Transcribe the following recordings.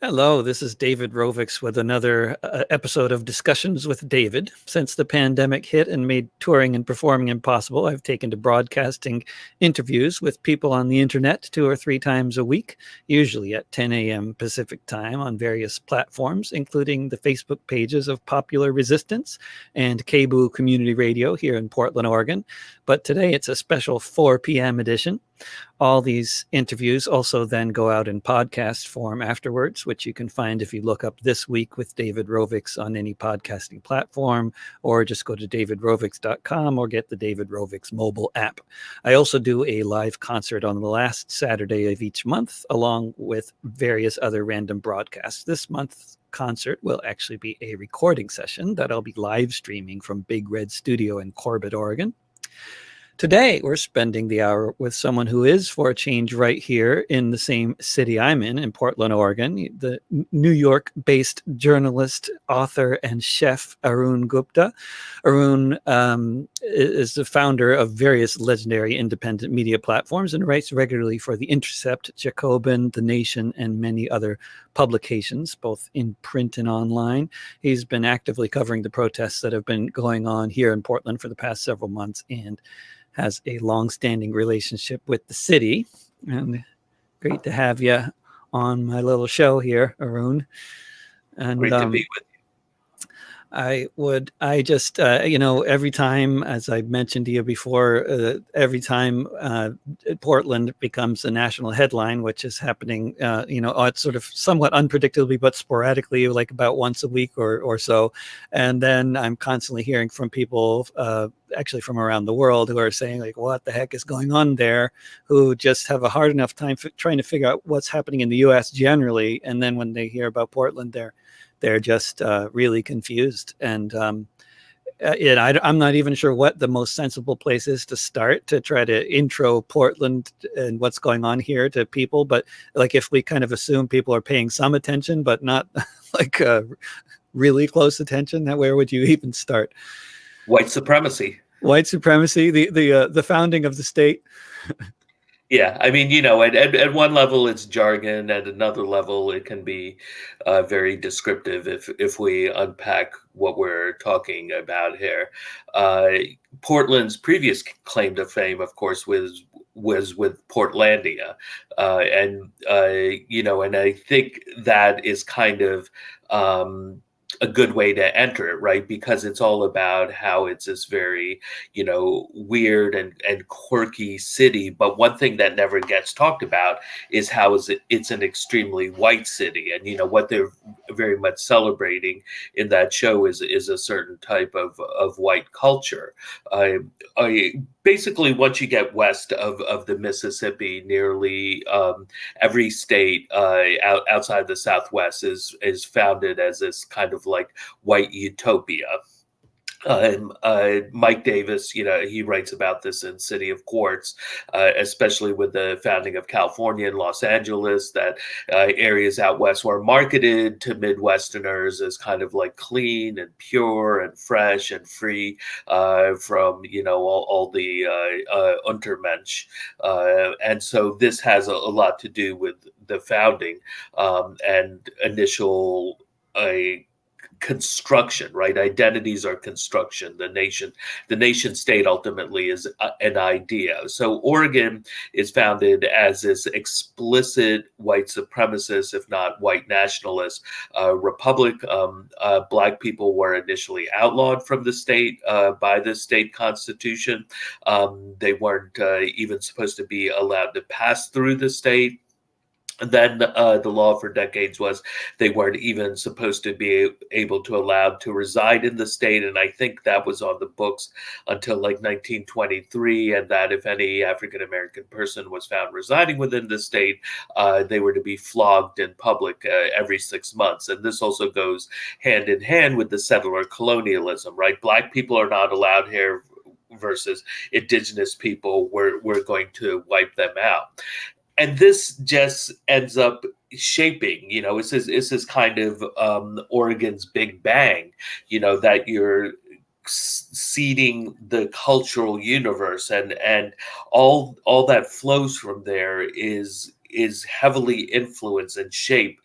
Hello, this is David Rovics with another episode of Discussions with David. Since the pandemic hit and made touring and performing impossible, I've taken to broadcasting interviews with people on the internet 2 or 3 times a week, usually at 10 a.m. Pacific time on various platforms, including the Facebook pages of Popular Resistance and KBOO Community Radio here in Portland, Oregon. But today it's a special 4 p.m. edition. All these interviews also then go out in podcast form afterwards, which you can find if you look up This Week with David Rovics on any podcasting platform, or just go to davidrovics.com or get the David Rovics mobile app. I also do a live concert on the last Saturday of each month, along with various other random broadcasts. This month's concert will actually be a recording session that I'll be live streaming from Big Red Studio in Corbett, Oregon. Today, we're spending the hour with someone who is, for a change, right here in the same city I'm in Portland, Oregon, the New York-based journalist, author, and chef Arun Gupta. Arun is the founder of various legendary independent media platforms and writes regularly for The Intercept, Jacobin, The Nation, and many other publications, both in print and online. He's been actively covering the protests that have been going on here in Portland for the past several months and has a long-standing relationship with the city. And great to have you on my little show here, Arun. And great to be with you. Every time, as I mentioned to you before, every time Portland becomes a national headline, which is happening, it's sort of somewhat unpredictably, but sporadically, like about once a week or so. And then I'm constantly hearing from people, actually from around the world, who are saying, like, what the heck is going on there, who just have a hard enough time trying to figure out what's happening in the U.S. generally. And then when they hear about Portland, they're just really confused. And I'm not even sure what the most sensible place is to start to try to intro Portland and what's going on here to people. But like, if we kind of assume people are paying some attention, but not like really close attention, where would you even start? White supremacy. White supremacy, the founding of the state. Yeah, I mean, at one level it's jargon, at another level it can be very descriptive if we unpack what we're talking about here. Portland's previous claim to fame, of course, was with Portlandia, and I think that is kind of a good way to enter it, right? Because it's all about how it's this very, weird and quirky city. But one thing that never gets talked about is how it's an extremely white city. And, what they're very much celebrating in that show is a certain type of white culture. Basically, once you get west of the Mississippi, nearly every state outside the Southwest is founded as this kind of like white utopia. Mike Davis, he writes about this in City of Quartz, especially with the founding of California and Los Angeles, that areas out west were marketed to Midwesterners as kind of like clean and pure and fresh and free from, all the Untermensch. And so this has a lot to do with the founding and initial construction, right? Identities are construction. The nation state ultimately is an idea. So Oregon is founded as this explicit white supremacist, if not white nationalist republic. Black people were initially outlawed from the state by the state constitution. They weren't even supposed to be allowed to pass through the state. And then the law for decades was they weren't even supposed to be able to allowed to reside in the state. And I think that was on the books until like 1923. And that if any African-American person was found residing within the state, they were to be flogged in public every 6 months. And this also goes hand in hand with the settler colonialism, right? Black people are not allowed here versus indigenous people. We're going to wipe them out. And this just ends up shaping, it's this kind of Oregon's Big Bang, that you're seeding the cultural universe, and all that flows from there is is heavily influenced and shaped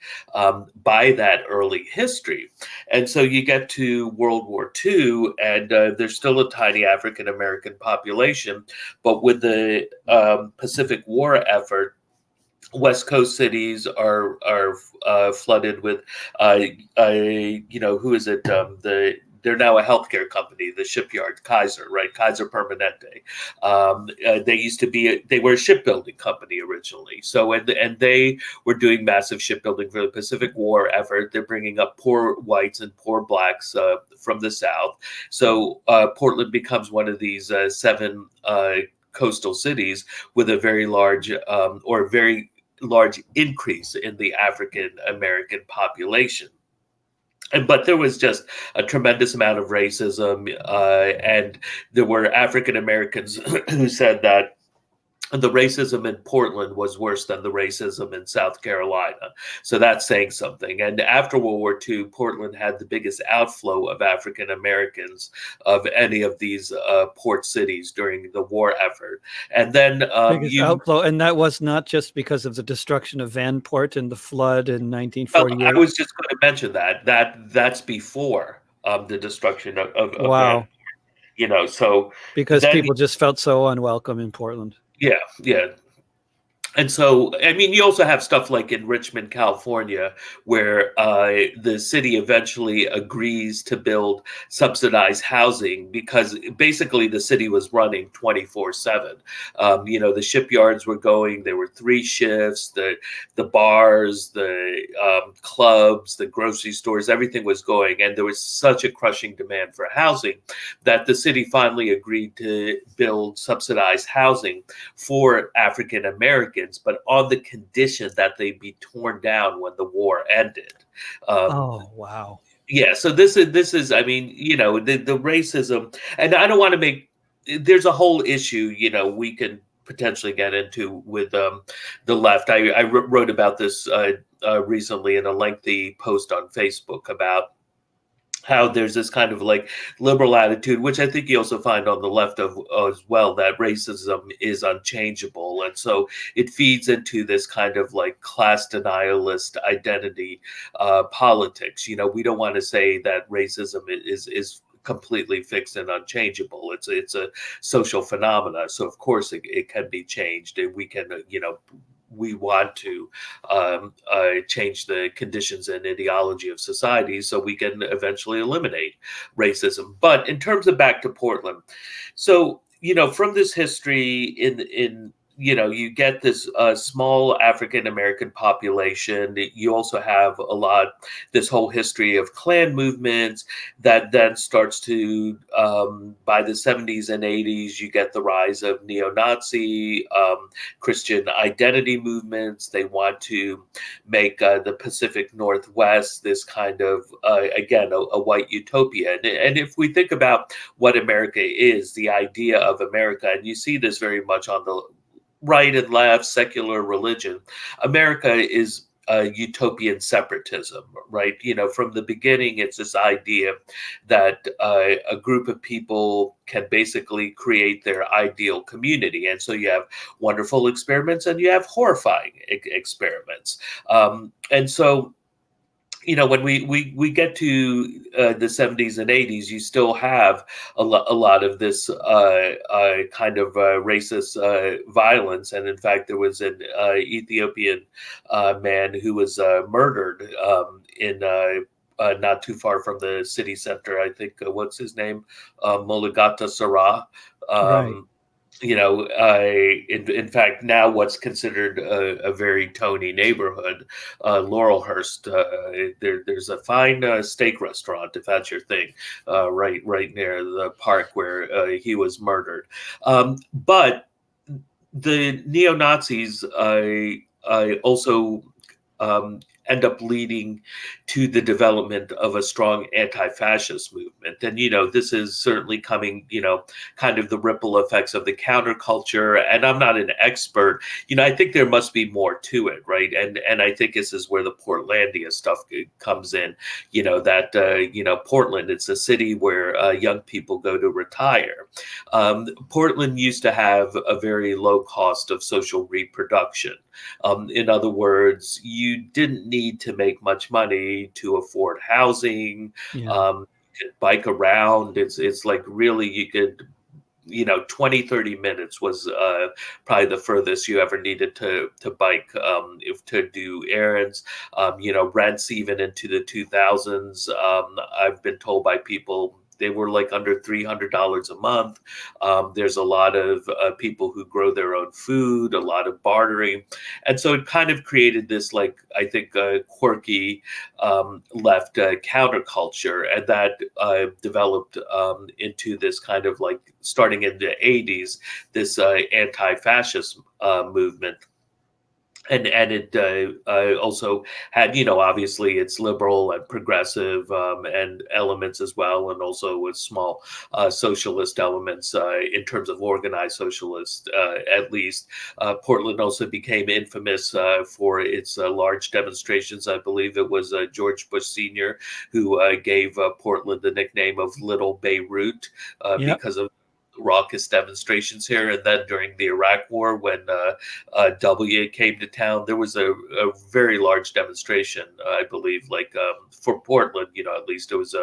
by that early history. And so you get to World War II, and there's still a tiny African American population, but with the Pacific War effort, West Coast cities are flooded with, who is it? They're now a healthcare company, the shipyard Kaiser, right? Kaiser Permanente. They were a shipbuilding company originally. So and they were doing massive shipbuilding for the Pacific War effort. They're bringing up poor whites and poor blacks from the South. So Portland becomes one of these seven coastal cities with a very large increase in the African American population. But there was just a tremendous amount of racism, and there were African Americans who said that the racism in Portland was worse than the racism in South Carolina. So that's saying something. And after World War II, Portland had the biggest outflow of African Americans of any of these port cities during the war effort. And then biggest outflow, and that was not just because of the destruction of Vanport and the flood in 1948. I was just going to mention that's before the destruction of wow. Vanport, so because people just felt so unwelcome in Portland. Yeah. And so, I mean, you also have stuff like in Richmond, California, where the city eventually agrees to build subsidized housing because basically the city was running 24/7. The shipyards were going, there were 3 shifts, the bars, the clubs, the grocery stores, everything was going. And there was such a crushing demand for housing that the city finally agreed to build subsidized housing for African Americans, but on the condition that they be torn down when the war ended. Oh, wow. Yeah. So this is, I mean, the racism, and I don't want to there's a whole issue, we can potentially get into with the left. I wrote about this recently in a lengthy post on Facebook about how there's this kind of like liberal attitude, which I think you also find on the left as well, that racism is unchangeable. And so it feeds into this kind of like class denialist identity politics. We don't want to say that racism is completely fixed and unchangeable. It's a social phenomena. So of course it can be changed, and we can, we want to change the conditions and ideology of society so we can eventually eliminate racism. But in terms of back to Portland, so from this history in you get this small African American population. You also have this whole history of Klan movements that then starts to, by the 70s and 80s, you get the rise of neo-Nazi Christian identity movements. They want to make the Pacific Northwest this kind of, again, a white utopia. And if we think about what America is, the idea of America, and you see this very much on the right and left, secular religion, America is utopian separatism, right? From the beginning, it's this idea that a group of people can basically create their ideal community. And so you have wonderful experiments and you have horrifying experiments. And so when we get to the 70s and 80s, you still have a lot of this kind of racist violence. And in fact, there was an Ethiopian man who was murdered in not too far from the city center. I think, what's his name? Mulugata Sarah. Right. In fact, now what's considered a very Tony neighborhood, Laurelhurst, there's a fine steak restaurant, if that's your thing, right near the park where he was murdered. But the neo-Nazis also end up leading to the development of a strong anti-fascist movement. And, this is certainly coming, kind of the ripple effects of the counterculture. And I'm not an expert, I think there must be more to it, right? And I think this is where the Portlandia stuff comes in, that, Portland, it's a city where young people go to retire. Portland used to have a very low cost of social reproduction. In other words, you didn't need to make much money to afford housing. Yeah. You could bike around. It's like really you could, 20, 30 minutes was probably the furthest you ever needed to bike if to do errands. Rents even into the 2000s. I've been told by people they were like under $300 a month. There's a lot of people who grow their own food, a lot of bartering. And so it kind of created this, like, I think, quirky left counterculture. And that developed into this kind of like, starting in the 80s, this anti-fascist movement. And it also had, obviously it's liberal and progressive and elements as well, and also with small socialist elements in terms of organized socialist, at least. Portland also became infamous for its large demonstrations. I believe it was George Bush Sr. who gave Portland the nickname of Little Beirut Yep. because of raucous demonstrations here. And then during the Iraq War, when W came to town, there was a very large demonstration, I believe, like for Portland, at least it was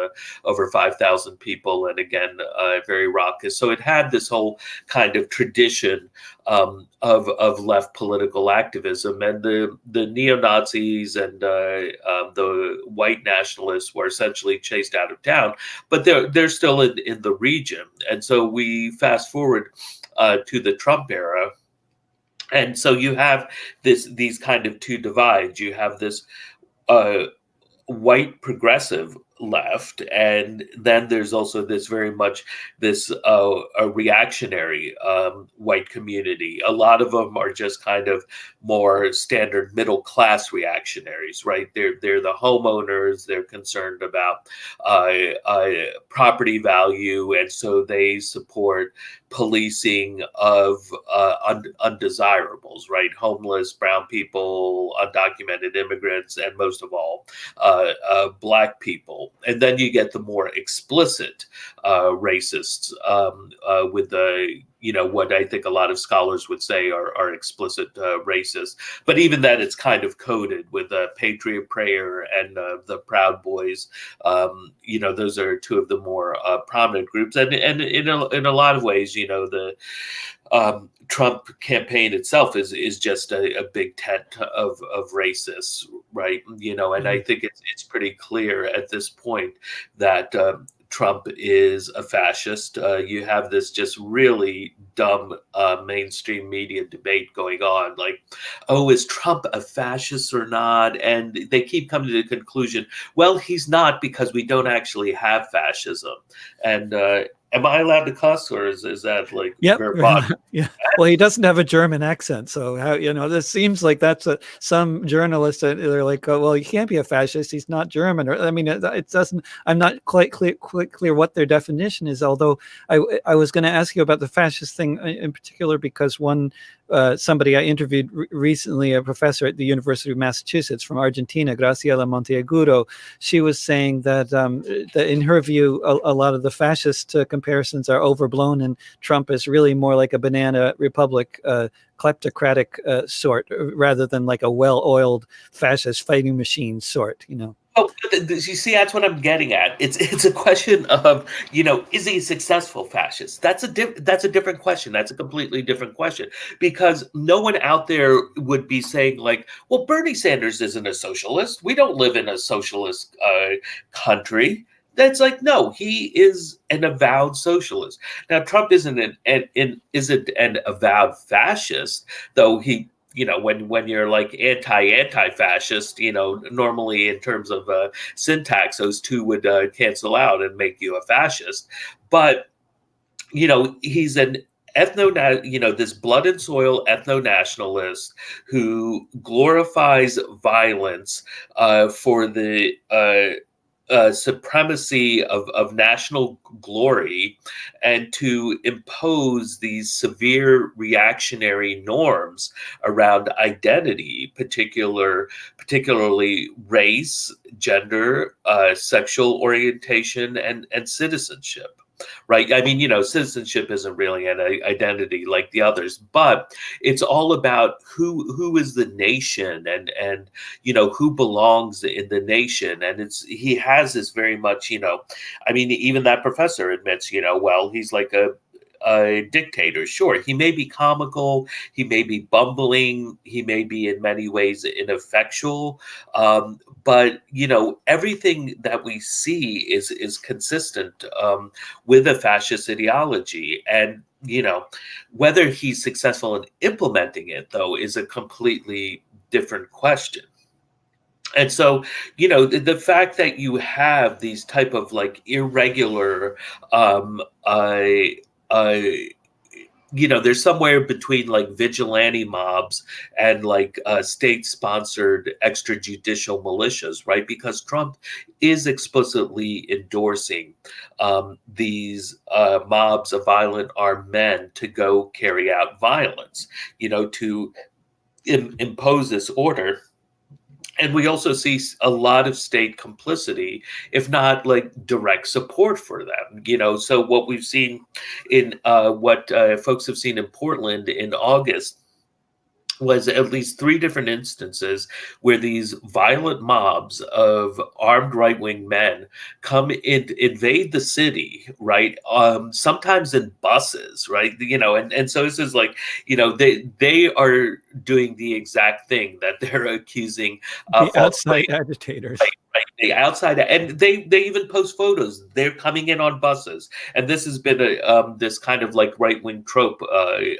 over 5,000 people. And again, very raucous. So it had this whole kind of tradition of left political activism, and the neo-Nazis and the white nationalists were essentially chased out of town, but they're still in the region. And so we fast forward to the Trump era, and so you have these kind of two divides. You have this white progressive left, and then there's also this very much this a reactionary white community. A lot of them are just kind of more standard middle class reactionaries, right? They're the homeowners. They're concerned about property value, and so they support policing of undesirables, right? Homeless, brown people, undocumented immigrants, and most of all, Black people. And then you get the more explicit racists with the, what I think a lot of scholars would say are explicit racist. But even that, it's kind of coded with Patriot Prayer and the Proud Boys. Those are two of the more prominent groups. And in a lot of ways, the Trump campaign itself is just a big tent of racists, right? And I think it's pretty clear at this point that Trump is a fascist. You have this just really dumb mainstream media debate going on, like, oh, is Trump a fascist or not? And they keep coming to the conclusion, well, he's not, because we don't actually have fascism. And am I allowed to cuss, or is that like verboten? Yeah. Well, he doesn't have a German accent, so how this seems like that's some journalists they're like, oh, well, he can't be a fascist. He's not German, or I mean, it doesn't. I'm not quite clear what their definition is. Although I was going to ask you about the fascist thing in particular, because somebody I interviewed recently, a professor at the University of Massachusetts from Argentina, Graciela Monteagudo, she was saying that in her view, a lot of the fascist comparisons are overblown, and Trump is really more like a banana republic, kleptocratic sort, rather than like a well-oiled fascist fighting machine sort, Oh, you see, that's what I'm getting at. It's a question of, is he a successful fascist? That's a different question. That's a completely different question, because no one out there would be saying like, well, Bernie Sanders isn't a socialist. We don't live in a socialist country. That's like, no, he is an avowed socialist. Now, Trump isn't an avowed fascist, though he. When you're like anti-fascist, normally in terms of syntax, those two would cancel out and make you a fascist. But, he's an this blood and soil ethno-nationalist who glorifies violence for the supremacy of national glory, and to impose these severe reactionary norms around identity, particularly race, gender, sexual orientation, and citizenship. Right. I mean, citizenship isn't really an identity like the others, but it's all about who is the nation, and who belongs in the nation. And he has this very much, I mean, even that professor admits, well, he's like a dictator. Sure, he may be comical, he may be bumbling, he may be in many ways ineffectual, but everything that we see is consistent with a fascist ideology. And whether he's successful in implementing it, though, is a completely different question. And so, the fact that you have these type of like irregular uh, there's somewhere between like vigilante mobs and like state-sponsored extrajudicial militias, right? Because Trump is explicitly endorsing these mobs of violent armed men to go carry out violence, to impose this order. And we also see a lot of state complicity, if not like direct support for them. So what we've seen in what folks have seen in Portland in August was at least 3 different instances where these violent mobs of armed right-wing men come in, invade the city, right? Sometimes in buses, right? And so this is like, they are doing the exact thing that they're accusing the outside right, agitators. right, the outside, and they even post photos. They're coming in on buses, and this has been this kind of like right-wing trope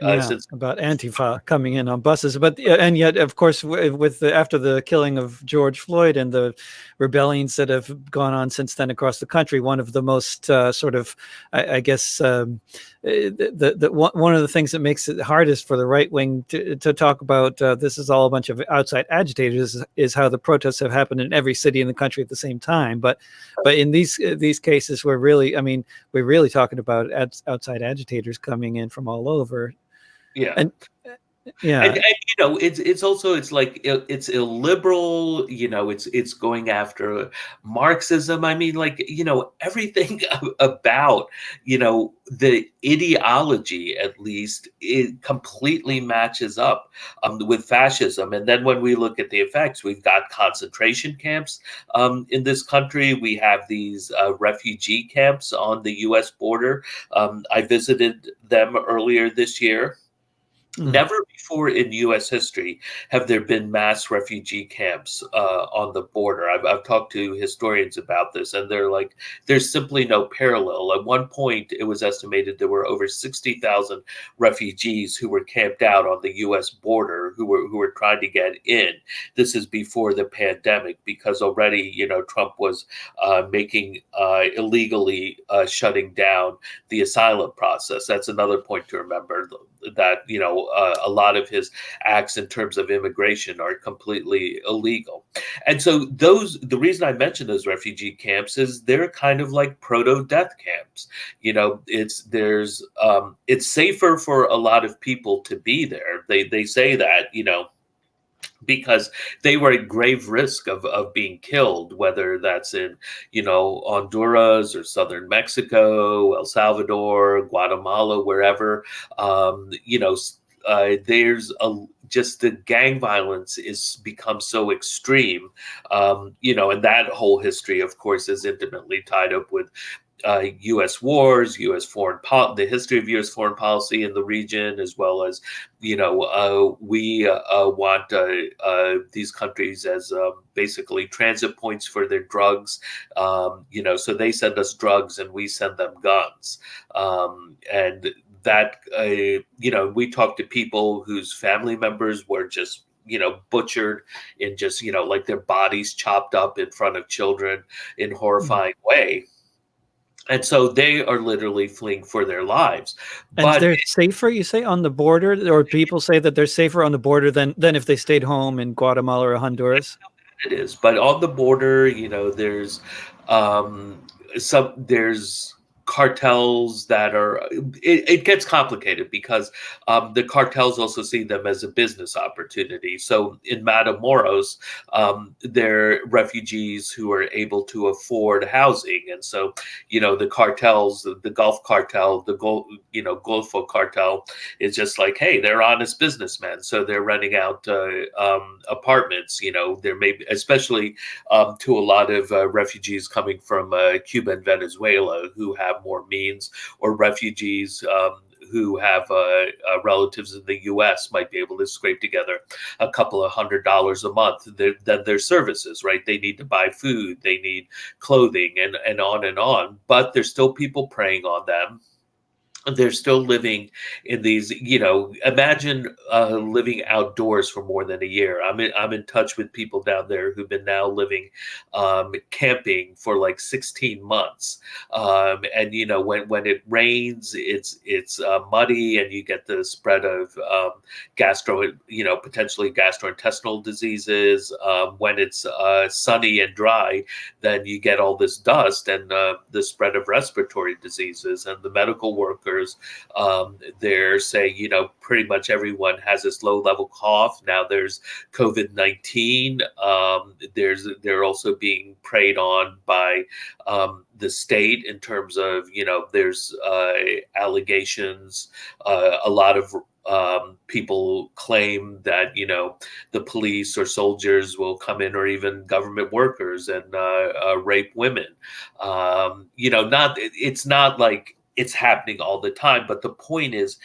since about Antifa coming in on buses. But and yet, of course, after the killing of George Floyd and the rebellions that have gone on since then across the country, one of the most sort of, I guess, one of the things that makes it hardest for the right wing to talk about this is all a bunch of outside agitators is how the protests have happened in every city in the country at the same time. But in these cases, we're really talking about outside agitators coming in from all over. Yeah. And yeah. And it's also, it's like, it's illiberal, it's going after Marxism. I mean, like, everything about, the ideology, at least, it completely matches up with fascism. And then when we look at the effects, we've got concentration camps in this country. We have these refugee camps on the U.S. border. I visited them earlier this year. Never before in U.S. history have there been mass refugee camps on the border. I've talked to historians about this, and they're like, there's simply no parallel. At one point, it was estimated there were over 60,000 refugees who were camped out on the U.S. border who were trying to get in. This is before the pandemic, because already, Trump was making illegally shutting down the asylum process. That's another point to remember, that a lot of his acts in terms of immigration are completely illegal. And so the reason I mention those refugee camps is they're kind of like proto-death camps. It's safer for a lot of people to be there. They say that, because they were at grave risk of being killed, whether that's in, Honduras or southern Mexico, El Salvador, Guatemala, wherever. There's just the gang violence is become so extreme, and that whole history, of course, is intimately tied up with U.S. wars, U.S. the history of U.S. foreign policy in the region, as well as, we want these countries as basically transit points for their drugs. So they send us drugs and we send them guns. And that, we talk to people whose family members were just, butchered in just, like their bodies chopped up in front of children in horrifying way. And so they are literally fleeing for their lives. And But they're safer, you say, on the border, or people say that they're safer on the border than if they stayed home in Guatemala or Honduras? it is. But on the border, there's um, there's cartels that are. It gets complicated because the cartels also see them as a business opportunity. So in Matamoros, they're refugees who are able to afford housing, and so the cartels, the Gulf cartel, Golfo cartel, is just like, hey, they're honest businessmen, so they're renting out apartments. There may be, especially to a lot of refugees coming from Cuba and Venezuela who have more means, or refugees who have relatives in the U.S. might be able to scrape together a couple of $100 a month. Then their services, right? They need to buy food, they need clothing, and on and on. But there's still people preying on them. They're still living in these, imagine living outdoors for more than a year. I'm in touch with people down there who've been now living camping for like 16 months. And when it rains, it's muddy, and you get the spread of potentially gastrointestinal diseases. When it's sunny and dry, then you get all this dust and the spread of respiratory diseases. And the medical workers, they're saying, pretty much everyone has this low level cough. Now there's COVID-19. They're also being preyed on by the state in terms of, there's allegations. A lot of people claim that the police or soldiers will come in, or even government workers, and rape women. It's not like it's happening all the time, but the point is,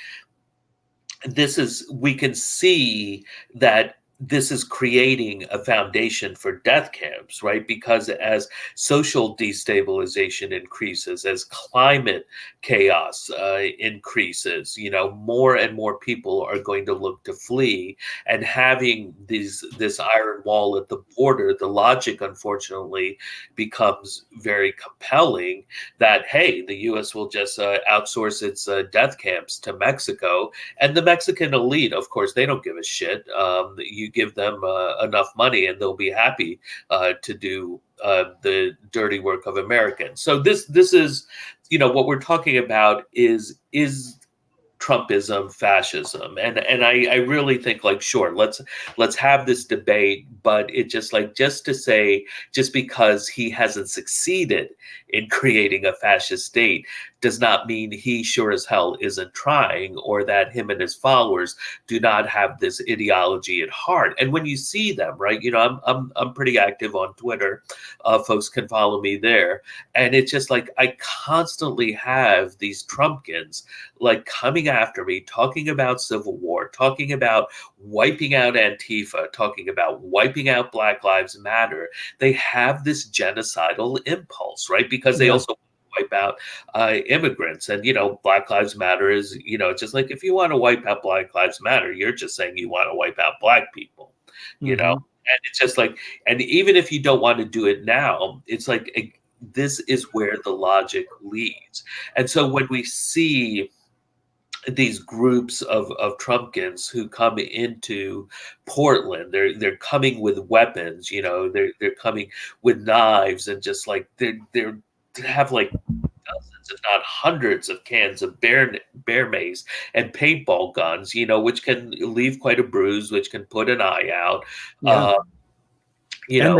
we can see that this is creating a foundation for death camps, right? Because as social destabilization increases, as climate chaos increases, more and more people are going to look to flee. And having this iron wall at the border, the logic, unfortunately, becomes very compelling that, hey, the U.S. will just outsource its death camps to Mexico. And the Mexican elite, of course, they don't give a shit. You give them enough money and they'll be happy to do the dirty work of Americans. So this is, what we're talking about is Trumpism, fascism, and I really think, like, sure, let's have this debate, but it just to say, just because he hasn't succeeded in creating a fascist state does not mean he sure as hell isn't trying, or that him and his followers do not have this ideology at heart. And when you see them, right, I'm pretty active on Twitter. Folks can follow me there, and it's just like I constantly have these Trumpkins like coming after me, talking about civil war, talking about wiping out Antifa, talking about wiping out Black Lives Matter. They have this genocidal impulse, right? Because they also wipe out immigrants. And, Black Lives Matter is, it's just like, if you want to wipe out Black Lives Matter, you're just saying you want to wipe out Black people, And it's just like, and even if you don't want to do it now, it's like, this is where the logic leads. And so when we see these groups of Trumpkins who come into Portland, they're coming with weapons, they're coming with knives, and just like they have like dozens, if not hundreds, of cans of bear mace and paintball guns, which can leave quite a bruise, which can put an eye out. Yeah. And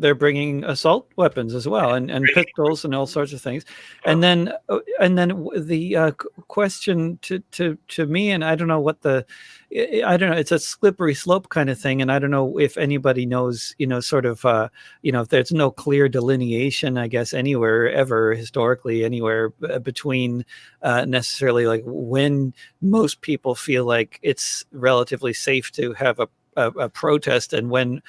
they're bringing assault weapons as well, and pistols and all sorts of things. And then the question to me, and I don't know it's a slippery slope kind of thing, and I don't know if anybody knows, sort of, if there's no clear delineation, I guess, anywhere ever historically, anywhere between necessarily like when most people feel like it's relatively safe to have a protest, and when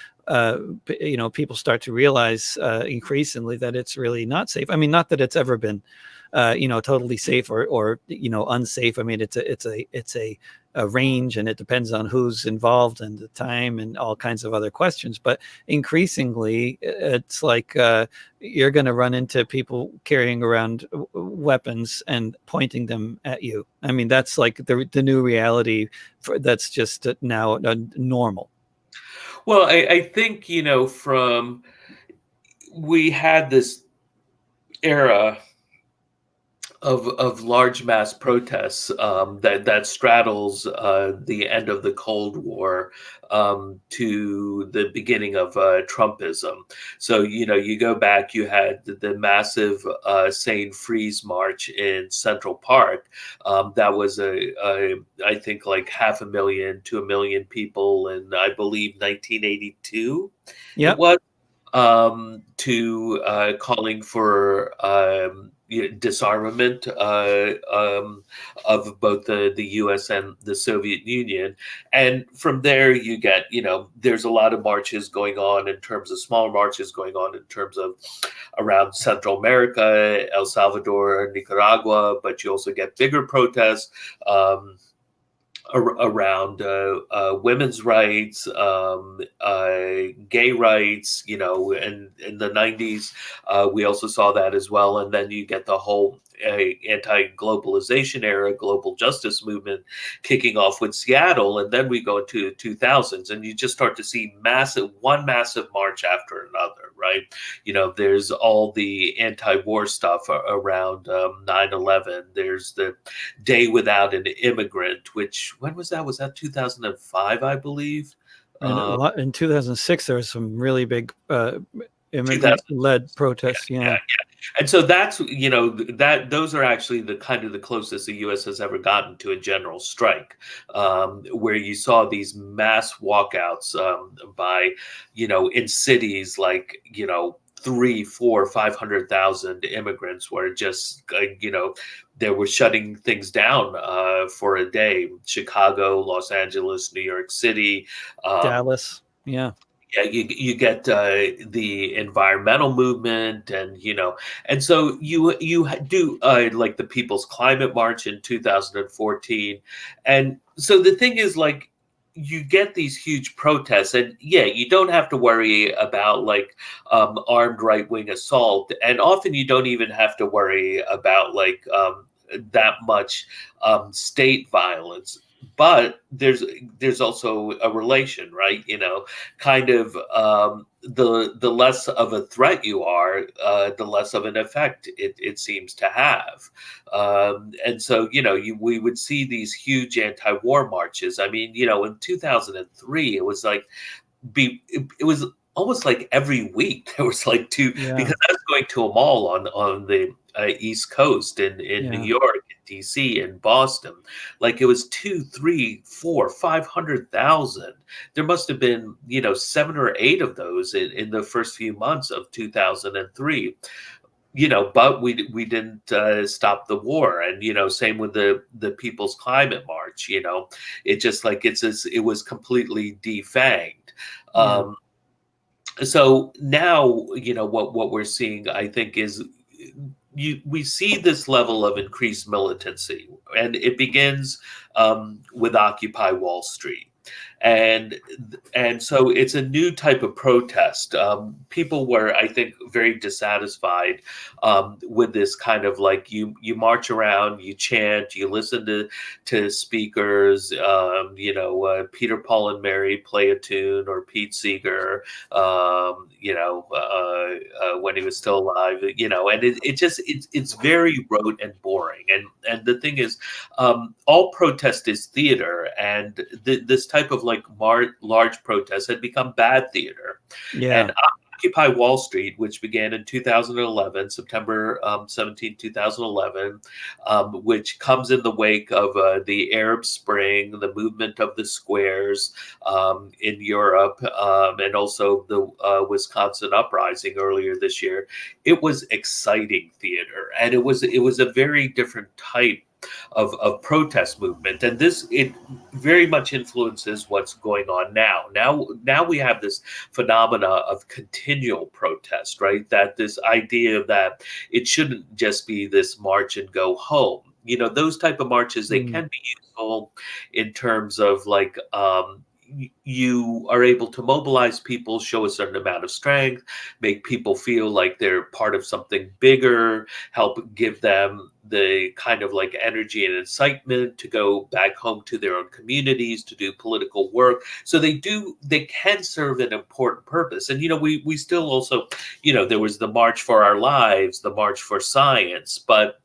people start to realize increasingly that it's really not safe. I mean, not that it's ever been totally safe or unsafe. I mean, it's a range, and it depends on who's involved and the time and all kinds of other questions. But increasingly, it's like you're going to run into people carrying around weapons and pointing them at you. I mean, that's like the new reality that's just now normal. Well, I think, we had this era of large mass protests that straddles the end of the Cold War to the beginning of Trumpism. So you go back, you had the massive Sane Freeze March in Central Park. That was I think like 500,000 to 1 million people in, I believe, 1982. Yeah. It was to calling for disarmament of both the U.S. and the Soviet Union. And from there, you get, there's a lot of marches going on in terms of small marches going on in terms of around Central America, El Salvador, Nicaragua, but you also get bigger protests around women's rights, gay rights, and in the 90s, we also saw that as well. And then you get the whole anti-globalization era, global justice movement kicking off with Seattle. And then we go into 2000s and you just start to see one massive march after another, right? There's all the anti-war stuff around 9/11. There's the Day Without an Immigrant, which, when was that? Was that 2005, I believe? And in 2006, there was some really big immigrant-led protests. Yeah. And so that's, that those are actually the kind of the closest the U.S. has ever gotten to a general strike, where you saw these mass walkouts by, in cities like, 3, 4, 500,000 immigrants were just, they were shutting things down for a day. Chicago, Los Angeles, New York City, Dallas. Yeah. Yeah, you get the environmental movement, and so you do like the People's Climate March in 2014, and so the thing is, like, you get these huge protests, and you don't have to worry about like armed right wing assault, and often you don't even have to worry about like that much state violence. But there's also a relation, right? Kind of the less of a threat you are, the less of an effect it seems to have. And so, we would see these huge anti-war marches. I mean, in 2003, it was like it was almost like every week there was like two, because I was going to a mall on the East Coast in New York, in DC, and Boston. Like, it was 2, 3, 4, 500,000. There must have been 7 or 8 of those in the first few months of 2003. But we didn't stop the war, and same with the People's Climate March. It just like it was completely defanged. So now, what we're seeing, I think, is we see this level of increased militancy, and it begins with Occupy Wall Street. And so it's a new type of protest. People were, I think, very dissatisfied with this kind of like you march around, you chant, you listen to speakers. Peter, Paul, and Mary play a tune, or Pete Seeger. When he was still alive. And it's very rote and boring. And the thing is, all protest is theater, and this type of like large protests had become bad theater. And Occupy Wall Street, which began in 2011, September 17, 2011, which comes in the wake of the Arab Spring, the movement of the squares in Europe, and also the Wisconsin uprising earlier this year. It was exciting theater, and it was a very different type of protest movement, and it very much influences what's going on now. Now we have this phenomena of continual protest, right? That this idea that it shouldn't just be this march and go home. Those type of marches, they can be useful successful in terms of like you are able to mobilize people, show a certain amount of strength, make people feel like they're part of something bigger, help give them the kind of like energy and excitement to go back home to their own communities to do political work. So they can serve an important purpose. And we still also, there was the March for Our Lives, the March for Science, but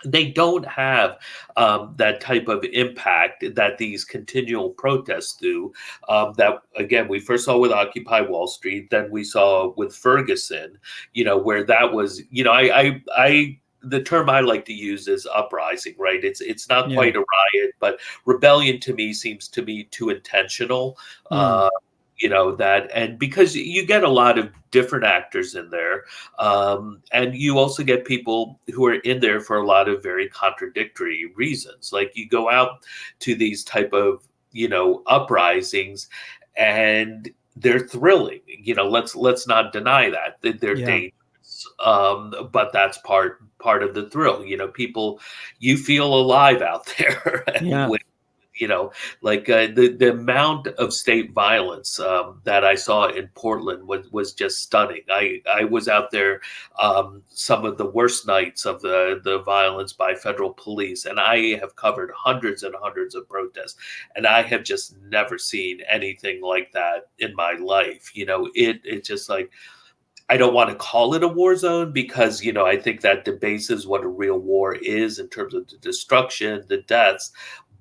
they don't have that type of impact that these continual protests do. That again, we first saw with Occupy Wall Street, then we saw with Ferguson. Where that was. I the term I like to use is uprising. Right? It's not Yeah. quite a riot, but rebellion to me seems to be too intentional. That, and because you get a lot of different actors in there, and you also get people who are in there for a lot of very contradictory reasons. Like you go out to these type of uprisings, and they're thrilling. Let's not deny that they're Yeah. dangerous, but that's part of the thrill. People, you feel alive out there. Yeah. Like the amount of state violence that I saw in Portland was just stunning. I was out there some of the worst nights of the violence by federal police, and I have covered hundreds and hundreds of protests, and I have just never seen anything like that in my life. It's just like, I don't want to call it a war zone because, I think that debases what a real war is in terms of the destruction, the deaths.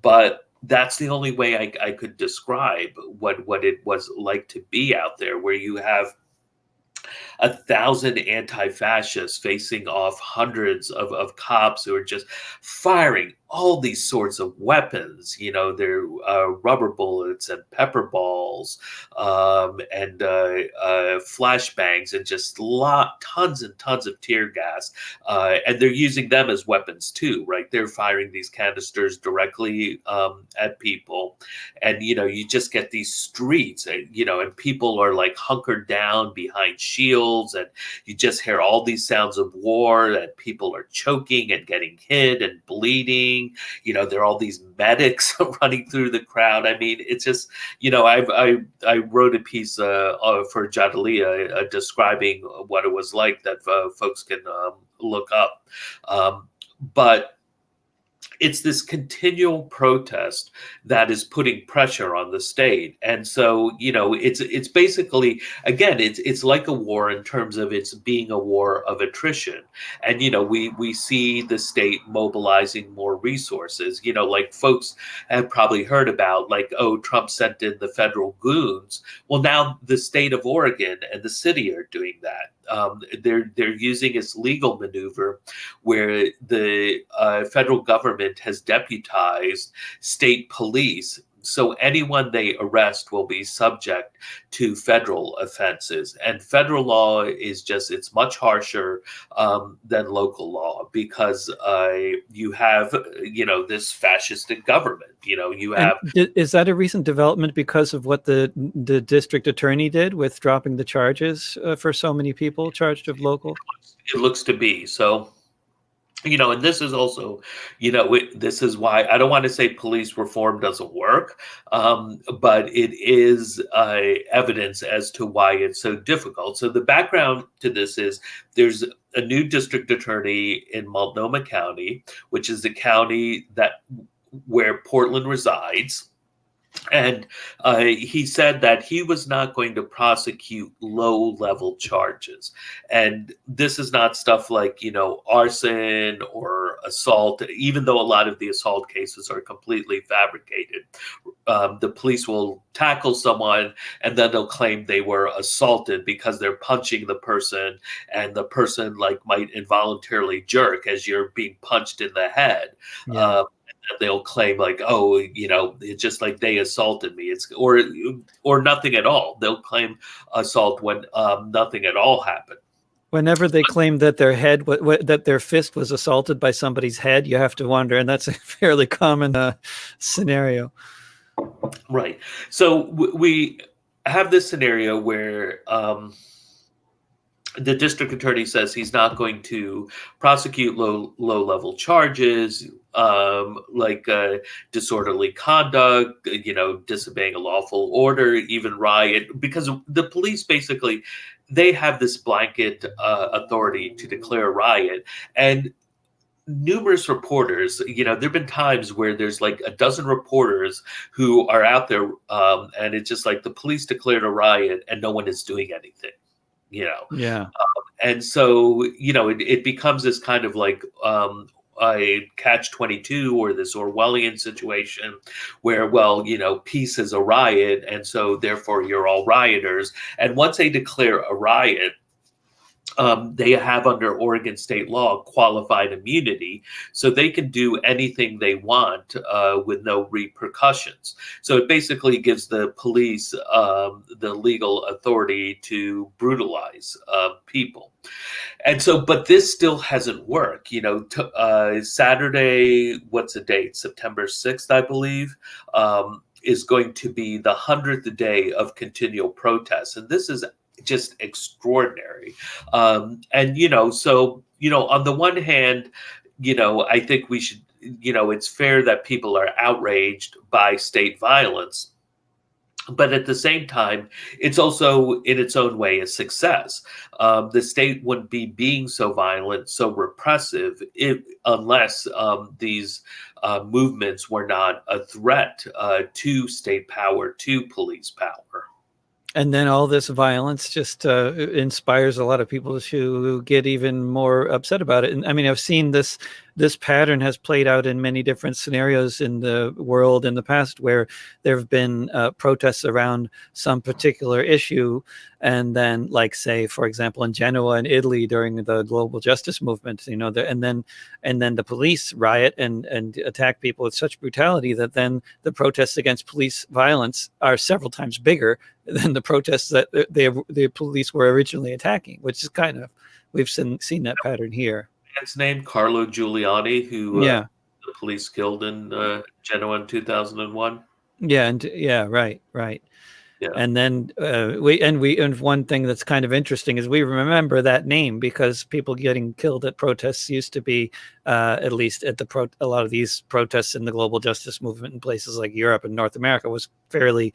But that's the only way I could describe what it was like to be out there, where you have 1,000 anti-fascists facing off hundreds of cops who are just firing all these sorts of weapons. They're rubber bullets and pepper balls, and flashbangs, and just tons and tons of tear gas. And they're using them as weapons too, right? They're firing these canisters directly at people. And, you just get these streets, and people are like hunkered down behind shields, and you just hear all these sounds of war, and people are choking and getting hit and bleeding. There are all these medics running through the crowd. I mean, it's just, I wrote a piece for Jadalia describing what it was like that folks can look up. But it's this continual protest that is putting pressure on the state. And so, it's basically, again, it's like a war in terms of it's being a war of attrition. And, we see the state mobilizing more resources, like folks have probably heard about, like, oh, Trump sent in the federal goons. Well, now the state of Oregon and the city are doing that. They're using this legal maneuver where the federal government has deputized state police. So anyone they arrest will be subject to federal offenses. And federal law is it's much harsher than local law, because you have, this fascistic government. You have. Is that a recent development because of what the district attorney did with dropping the charges for so many people charged of local? It looks to be so. And this is also, this is why I don't want to say police reform doesn't work, but it is evidence as to why it's so difficult. So the background to this is there's a new district attorney in Multnomah County, which is the county where Portland resides. And he said that he was not going to prosecute low-level charges. And this is not stuff like, arson or assault, even though a lot of the assault cases are completely fabricated. The police will tackle someone, and then they'll claim they were assaulted because they're punching the person, and the person might involuntarily jerk as you're being punched in the head. Yeah. They'll claim it's just like they assaulted me. It's or nothing at all. They'll claim assault when nothing at all happened. Whenever they claim that their head, that their fist was assaulted by somebody's head, you have to wonder, and that's a fairly common scenario. Right. So we have this scenario where the district attorney says he's not going to prosecute low level charges, like disorderly conduct, disobeying a lawful order, even riot, because the police basically, they have this blanket authority to declare a riot. And numerous reporters, there've been times where there's like a dozen reporters who are out there, and it's just like the police declared a riot and no one is doing anything, you know. Yeah. And so, it becomes this kind of like a catch-22, or this Orwellian situation where, well, peace is a riot, and so therefore you're all rioters. And once they declare a riot, they have, under Oregon state law, qualified immunity, so they can do anything they want with no repercussions. So it basically gives the police the legal authority to brutalize people. And so, but this still hasn't worked. Saturday, what's the date? September 6th, I believe. Is going to be the 100th day of continual protests. And this is just extraordinary. So, on the one hand, I think we should, it's fair that people are outraged by state violence. But at the same time, it's also in its own way a success. The state wouldn't be being so violent, so repressive, unless these movements were not a threat to state power, to police power. And then all this violence just inspires a lot of people to get even more upset about it. And I mean, I've seen this pattern has played out in many different scenarios in the world in the past, where there have been protests around some particular issue. And then, like, say, for example, in Genoa in Italy during the global justice movement, and then the police riot and attack people with such brutality that then the protests against police violence are several times bigger than the protests that the police were originally attacking, which is kind of, we've seen that pattern here. Man's name, Carlo Giuliani, who the police killed in Genoa in 2001. Right. Yeah. And then and one thing that's kind of interesting is we remember that name because people getting killed at protests used to be, at least at a lot of these protests in the global justice movement in places like Europe and North America, was fairly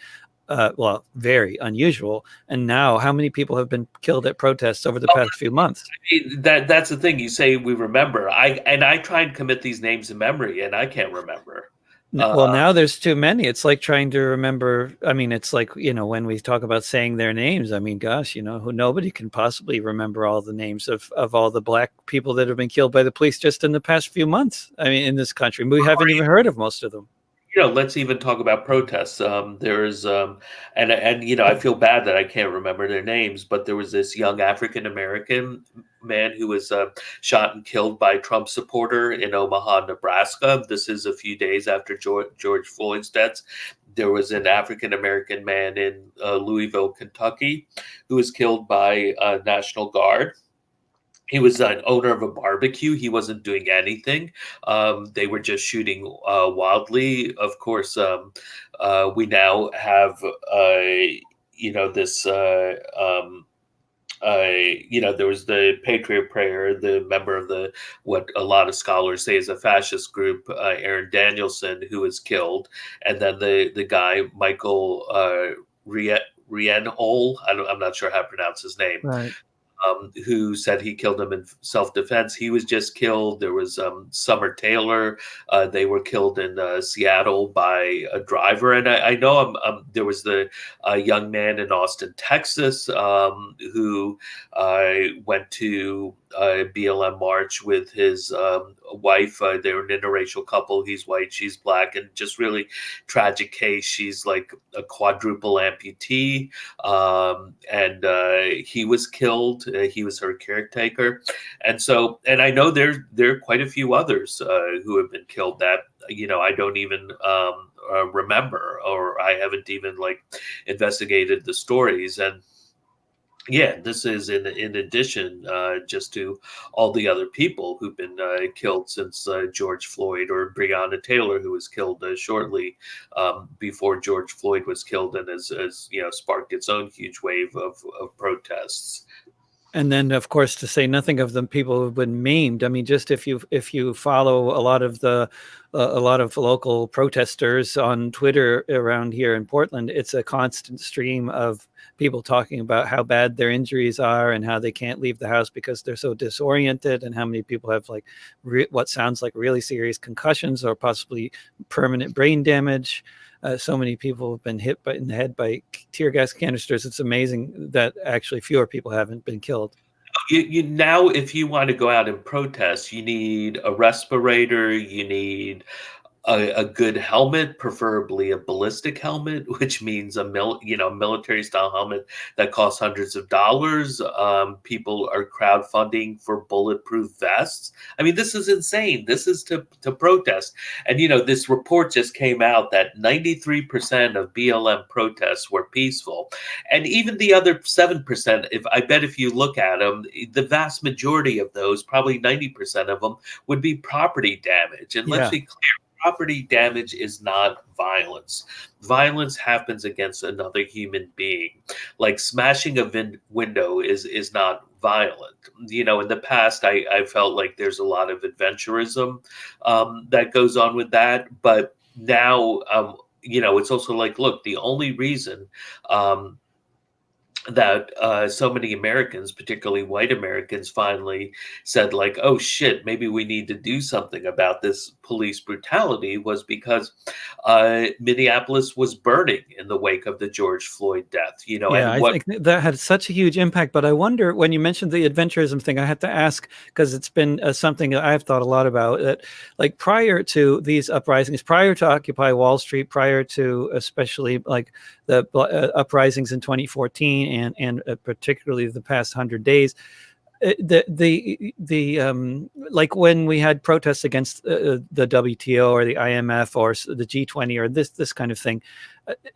very unusual. And now, how many people have been killed at protests over the past few months? I mean, that's the thing. You say we remember. I try and commit these names in memory, and I can't remember. Well, now there's too many. It's like trying to remember. I mean, it's like, when we talk about saying their names, I mean, gosh, nobody can possibly remember all the names of all the Black people that have been killed by the police just in the past few months. I mean, in this country, we haven't even heard of most of them. Let's even talk about protests. There's and I feel bad that I can't remember their names, but there was this young African American man who was shot and killed by a Trump supporter in Omaha, Nebraska. This is a few days after George Floyd's death. There was an African American man in Louisville, Kentucky, who was killed by a National Guard. He was an owner of a barbecue. He wasn't doing anything. They were just shooting wildly. Of course, we now have, this, there was the Patriot Prayer, the member of what a lot of scholars say is a fascist group, Aaron Danielson, who was killed. And then the guy, Michael Rienhol, I'm not sure how to pronounce his name. Right. Who said he killed him in self-defense. He was just killed. There was Summer Taylor. They were killed in Seattle by a driver. And I know there was the young man in Austin, Texas, who went to BLM march with his wife. They were an interracial couple. He's white, she's Black, and just really tragic case. She's like a quadruple amputee, and he was killed. He was her caretaker, and I know there are quite a few others who have been killed that I don't even remember, or I haven't even investigated the stories. And yeah, this is in addition just to all the other people who've been killed since George Floyd, or Breonna Taylor, who was killed shortly before George Floyd was killed, and has sparked its own huge wave of protests. And then, of course, to say nothing of the people who've been maimed. I mean, just if you follow a lot of a lot of local protesters on Twitter around here in Portland, it's a constant stream of people talking about how bad their injuries are and how they can't leave the house because they're so disoriented, and how many people have like what sounds like really serious concussions or possibly permanent brain damage. So many people have been hit in the head by tear gas canisters. It's amazing that actually fewer people haven't been killed. You now, if you want to go out and protest, you need a respirator, you need a good helmet, preferably a ballistic helmet, which means military style helmet that costs hundreds of dollars. People are crowdfunding for bulletproof vests. I mean, this is insane. This is to protest. And this report just came out that 93% of BLM protests were peaceful, and even the other 7%. If you look at them, the vast majority of those, probably 90% of them, would be property damage. And let's Yeah. be clear, property damage is not violence. Violence happens against another human being. Like smashing a window is not violent. In the past, I felt like there's a lot of adventurism that goes on with that. But now, it's also like, look, the only reason that so many Americans, particularly white Americans, finally said, like, oh shit, maybe we need to do something about this police brutality, was because Minneapolis was burning in the wake of the George Floyd death. Yeah, And I what think that had such a huge impact. But I wonder, when you mentioned the adventurism thing, I had to ask, because it's been something that I've thought a lot about. That, like, prior to these uprisings, prior to Occupy Wall Street, prior to especially like the uprisings in 2014, and particularly the past 100 days, like when we had protests against the WTO or the IMF or the G20 or this kind of thing,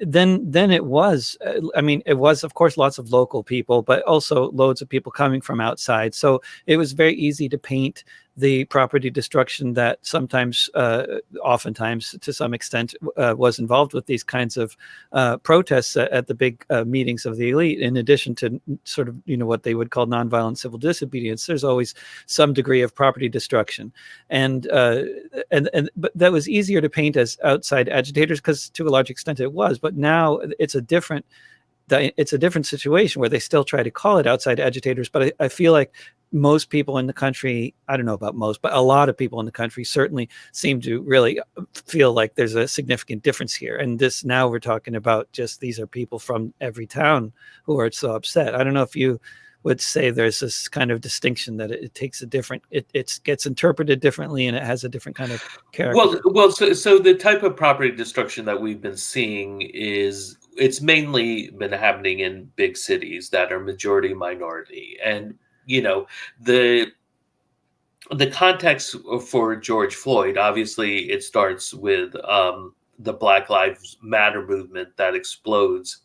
then it was, I mean, it was, of course, lots of local people, but also loads of people coming from outside. So it was very easy to paint the property destruction that sometimes, oftentimes, to some extent, was involved with these kinds of protests at the big meetings of the elite. In addition to sort of, what they would call nonviolent civil disobedience, there's always some degree of property destruction, and but that was easier to paint as outside agitators because, to a large extent, it was. But now it's a different situation where they still try to call it outside agitators. But I feel like most people in the country, I don't know about most, but a lot of people in the country certainly seem to really feel like there's a significant difference here. And this, now we're talking about just, these are people from every town who are so upset. I don't know if you would say there's this kind of distinction that it takes a different, it gets interpreted differently, and it has a different kind of character. so the type of property destruction that we've been seeing it's mainly been happening in big cities that are majority minority. And the context for George Floyd, obviously, it starts with the Black Lives Matter movement that explodes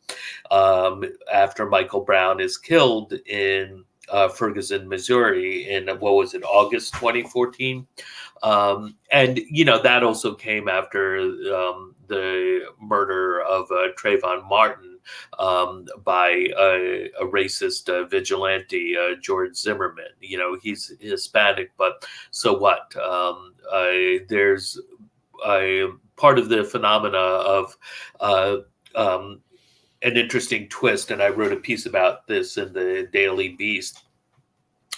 after Michael Brown is killed in Ferguson, Missouri, in what was it, August 2014, and that also came after the murder of Trayvon Martin by a racist vigilante, George Zimmerman. He's Hispanic, but so what? There's a part of the phenomena of an interesting twist, and I wrote a piece about this in the Daily Beast,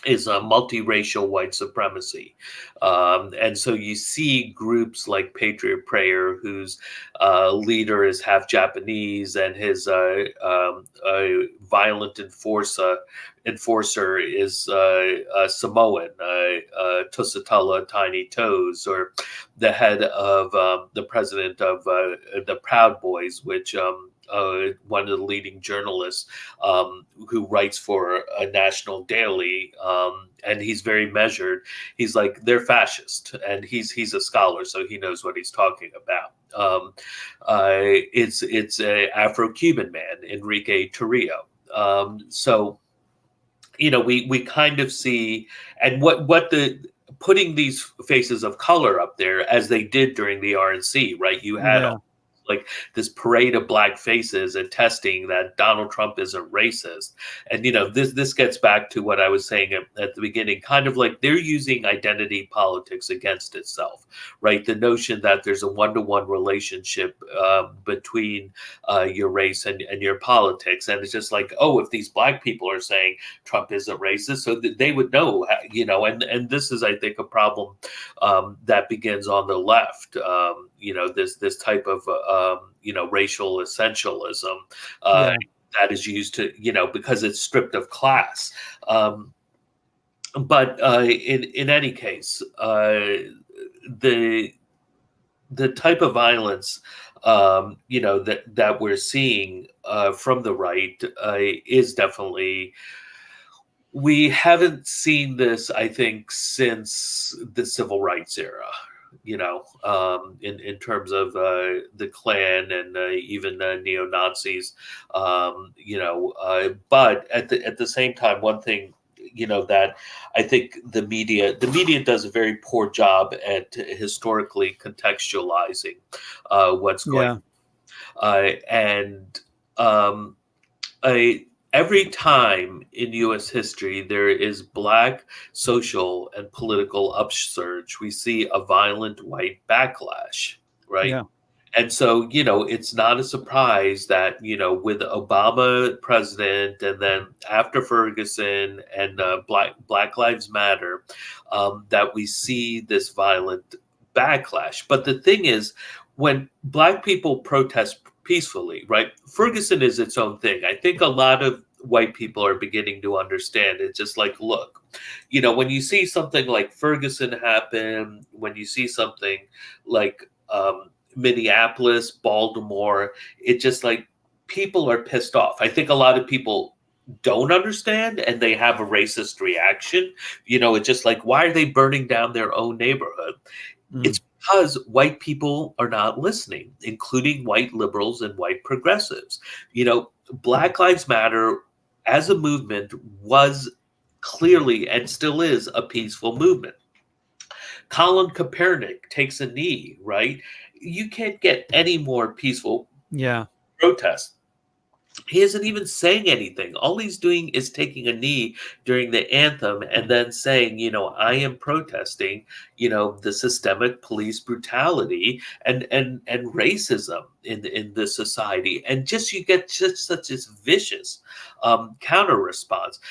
is a multiracial white supremacy. And so you see groups like Patriot Prayer, whose leader is half Japanese, and his violent enforcer is Samoan, Tusitala Tiny Toes, or the head of the president of the Proud Boys, which one of the leading journalists who writes for a national daily, and he's very measured. He's like, they're fascist, and he's a scholar, so he knows what he's talking about. It's a Afro-Cuban man, Enrique Torrio. So we kind of see, and what the putting these faces of color up there, as they did during the RNC, right? You had Yeah. like this parade of black faces attesting that Donald Trump isn't racist. And this gets back to what I was saying at the beginning, kind of like they're using identity politics against itself, right? The notion that there's a one-to-one relationship between your race and your politics, and it's just like, oh, if these black people are saying Trump isn't racist, so they would know, and this is, I think, a problem that begins on the left. This type of racial essentialism Yeah. that is used to, because it's stripped of class. But in any case, the type of violence that we're seeing from the right is definitely, we haven't seen this, I think, since the civil rights era, in terms of the Klan and even neo-Nazis, but at the same time, one thing, that I think the media does a very poor job at historically contextualizing what's going on. And every time in U.S. history there is black social and political upsurge, we see a violent white backlash, right? Yeah. And so, it's not a surprise that, with Obama president, and then after Ferguson and Black Lives Matter, that we see this violent backlash. But the thing is, when black people protest peacefully, right? Ferguson is its own thing. I think a lot of white people are beginning to understand. It's just like, look, when you see something like Ferguson happen, when you see something like Minneapolis, Baltimore, it just like people are pissed off. I think a lot of people don't understand and they have a racist reaction. It's just like, why are they burning down their own neighborhood? It's because white people are not listening, including white liberals and white progressives. Black Lives Matter as a movement was clearly and still is a peaceful movement. Colin Kaepernick takes a knee, right? You can't get any more peaceful protest. He isn't even saying anything. All he's doing is taking a knee during the anthem and then saying, I am protesting, the systemic police brutality and racism in this society. And just you get just such this vicious counter response.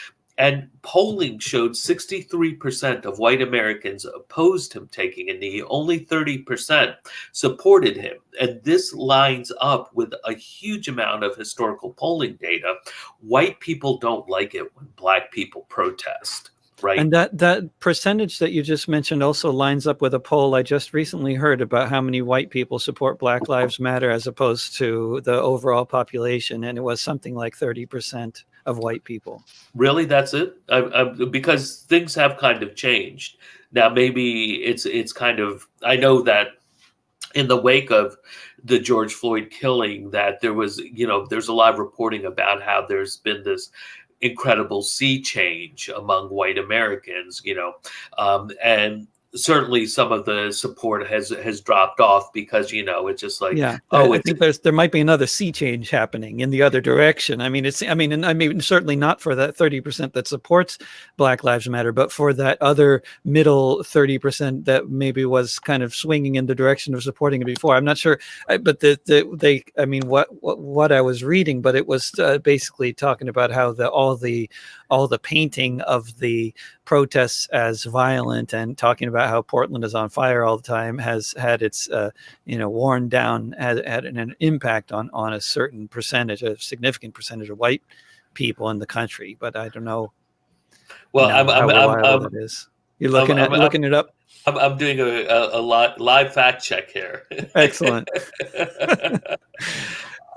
And polling showed 63% of white Americans opposed him taking a knee. Only 30% supported him. And this lines up with a huge amount of historical polling data. White people don't like it when black people protest. Right. And that percentage that you just mentioned also lines up with a poll I just recently heard about how many white people support Black Lives Matter as opposed to the overall population. And it was something like 30% of white people. Really? That's it? Because things have kind of changed. Now, maybe it's kind of, I know that in the wake of the George Floyd killing, that there was, there's a lot of reporting about how there's been this incredible sea change among white Americans, and certainly some of the support has dropped off because it's just like, I think there might be another sea change happening in the other direction. I mean, certainly not for that 30% that supports Black Lives Matter, but for that other middle 30% that maybe was kind of swinging in the direction of supporting it before. I'm not sure, but what I was reading, but it was basically talking about how all the painting of the protests as violent and talking about how Portland is on fire all the time has had its worn down, had an impact on a certain percentage, a significant percentage of white people in the country. But I don't know. Well, how reliable that is. You're looking it up. I'm doing a live fact check here. Excellent.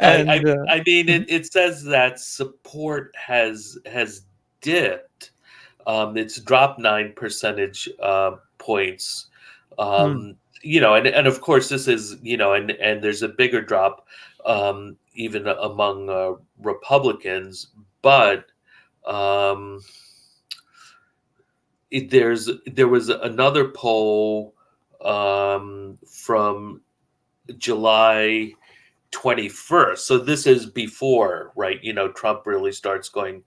It says that support has dipped. It's dropped 9 percentage points. And of course this is, and there's a bigger drop even among Republicans, but there was another poll from July 21st. So this is before, right? Trump really starts going,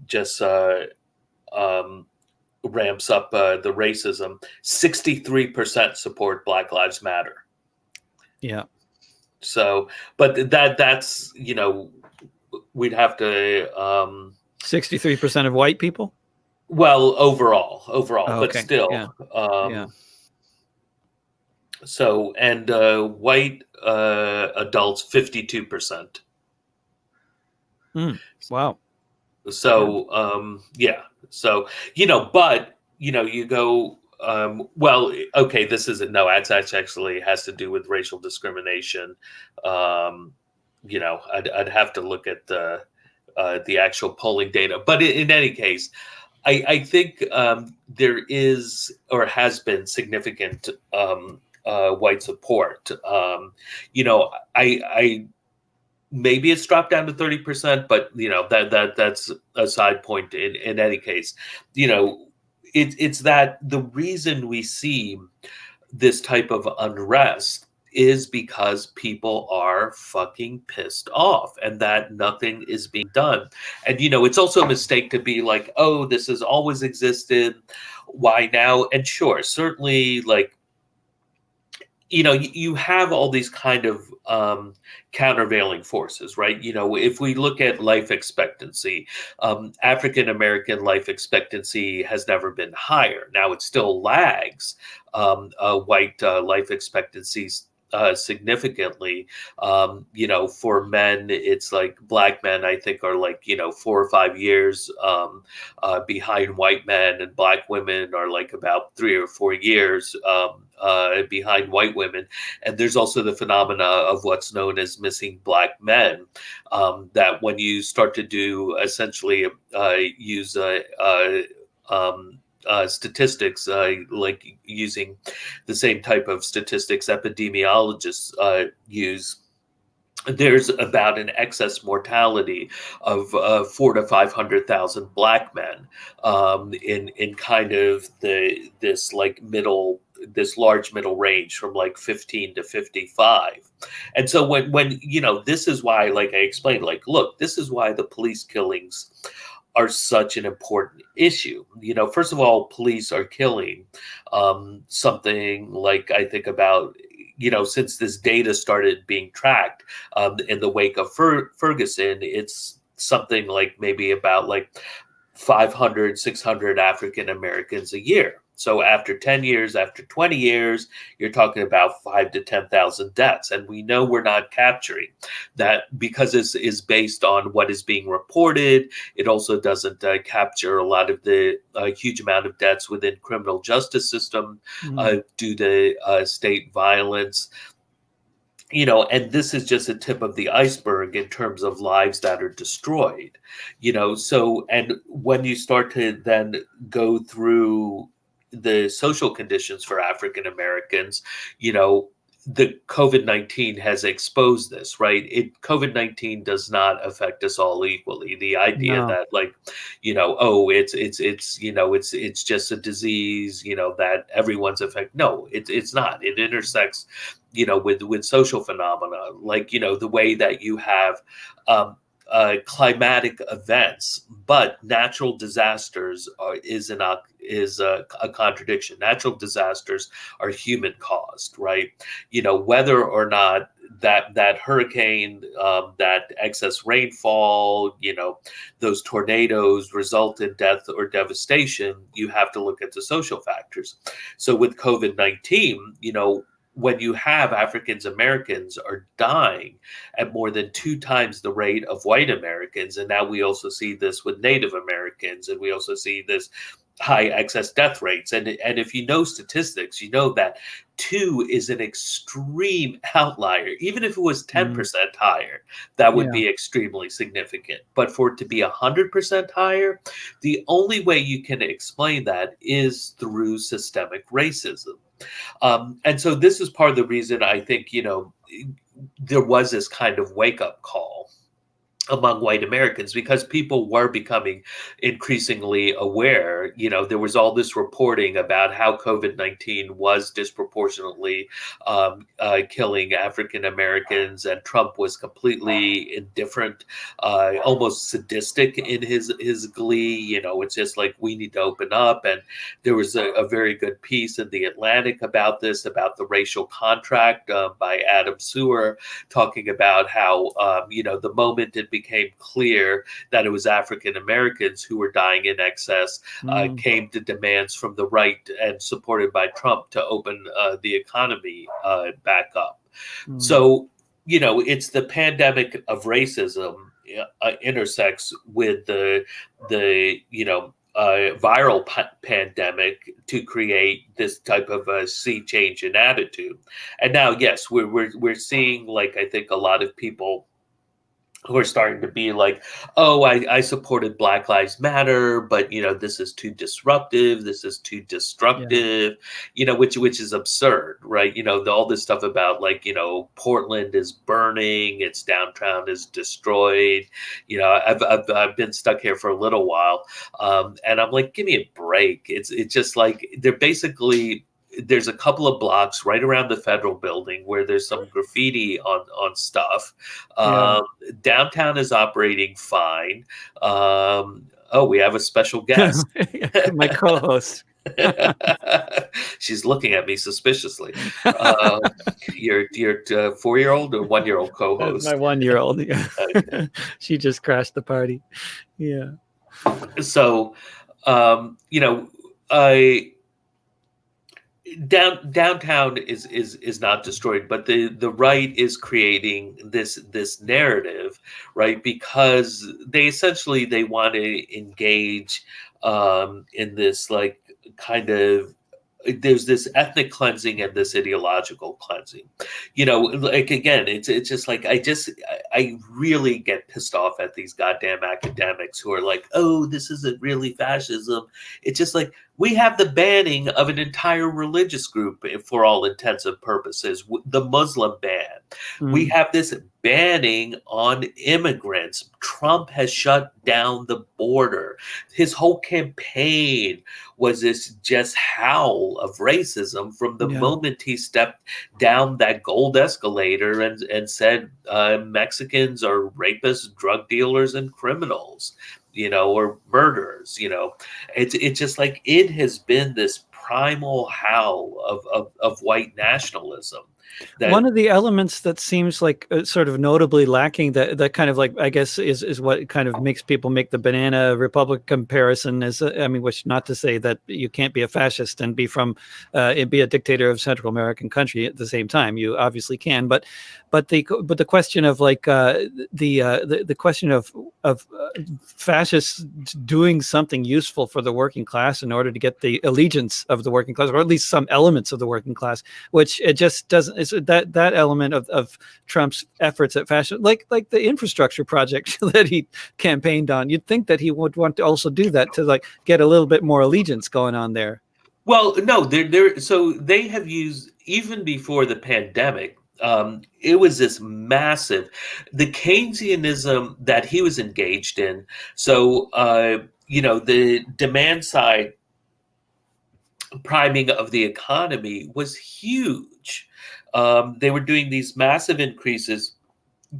just ramps up the racism. 63% support Black Lives Matter. Yeah. So, but that's we'd have to 63% of white people. Well, overall, Oh, but okay. still. Yeah. Yeah. So, and white adults, 52%. Wow. So, yeah. So, but, you go, well, okay, this isn't, no, that's actually has to do with racial discrimination. I'd have to look at the actual polling data. But in any case, I think there is or has been significant white support. I maybe it's dropped down to 30%, but that's a side point. In any case, it's that the reason we see this type of unrest is because people are fucking pissed off and that nothing is being done. And, it's also a mistake to be like, oh, this has always existed. Why now? And sure, certainly, like, you have all these kind of countervailing forces, right? If we look at life expectancy, African American life expectancy has never been higher. Now it still lags white life expectancies significantly. For men, it's like Black men, I think, are like 4 or 5 years behind white men, and Black women are like about 3 or 4 years behind white women. And there's also the phenomena of what's known as missing Black men, that when you start to do essentially use statistics, like using the same type of statistics epidemiologists use, there's about an excess mortality of 400,000 to 500,000 Black men in kind of this large middle range from like 15 to 55. And so when this is why, like I explained, like, look, this is why the police killings are such an important issue. First of all, police are killing something like, I think about, since this data started being tracked in the wake of Ferguson, it's something like maybe about like 500, 600 African Americans a year. So after 10 years, after 20 years, you're talking about 5 to 10,000 deaths. And we know we're not capturing that because this is based on what is being reported. It also doesn't capture a lot of the huge amount of deaths within criminal justice system due to state violence. And this is just a tip of the iceberg in terms of lives that are destroyed, so, and when you start to then go through the social conditions for African Americans, the COVID-19 has exposed this, right? COVID-19 does not affect us all equally. The idea that like, oh, it's just a disease, that everyone's affected. No, it's not. It intersects, with social phenomena, like, the way that you have climatic events, but natural disasters is a contradiction. Natural disasters are human caused, right? Whether or not that hurricane, that excess rainfall, those tornadoes result in death or devastation, you have to look at the social factors. So with COVID-19, when you have African Americans are dying at more than 2 times the rate of white Americans, and now we also see this with Native Americans, and we also see this high excess death rates. And if you know statistics, you know that 2 is an extreme outlier. Even if it was 10% higher, that would be extremely significant. But for it to be 100% higher, the only way you can explain that is through systemic racism. And so this is part of the reason I think, there was this kind of wake up call among white Americans, because people were becoming increasingly aware. There was all this reporting about how COVID-19 was disproportionately killing African Americans, and Trump was completely indifferent, almost sadistic in his glee. It's just like, we need to open up. And there was a very good piece in the Atlantic about this, about the racial contract, by Adam Sewer, talking about how the moment it became clear that it was African Americans who were dying in excess, came to demands from the right and supported by Trump to open the economy back up. So, it's the pandemic of racism intersects with the viral pandemic to create this type of a sea change in attitude. And now, yes, we're seeing, like, I think a lot of people who are starting to be like, oh, I supported Black Lives Matter, but this is too disruptive, this is too destructive, which is absurd, right? All this stuff about, like, Portland is burning, its downtown is destroyed. I've been stuck here for a little while, and I'm like, give me a break. It's just like, there's a couple of blocks right around the federal building where there's some graffiti on stuff. Downtown is operating fine. We have a special guest. My co-host. She's looking at me suspiciously. Your 4-year-old or 1-year-old co-host? That's my 1-year-old. Yeah. She just crashed the party. Yeah. So, downtown is not destroyed, but the right is creating this narrative, right? Because they want to engage in this, like, kind of, there's this ethnic cleansing and this ideological cleansing. Like, again, it's just like, I really get pissed off at these goddamn academics who are like, oh, this isn't really fascism. It's just like, we have the banning of an entire religious group for all intents and purposes, the Muslim ban. We have this banning on immigrants. Trump has shut down the border. His whole campaign was this just howl of racism from the moment he stepped down that gold escalator and said Mexicans are rapists, drug dealers, and criminals, or murderers. It's just like, it has been this primal howl of white nationalism. One of the elements that seems like sort of notably lacking, that kind of, like, I guess is what kind of makes people make the banana republic comparison, is, which, not to say that you can't be a fascist and be be a dictator of Central American country at the same time. You obviously can, but the question of, like, the question of fascists doing something useful for the working class in order to get the allegiance of the working class, or at least some elements of the working class, which it just doesn't. It's that element of Trump's efforts at fascism, like the infrastructure project that he campaigned on. You'd think that he would want to also do that to, like, get a little bit more allegiance going on there. Well, no, so they have used, even before the pandemic, it was this massive, the Keynesianism that he was engaged in. So, the demand side priming of the economy was huge. They were doing these massive increases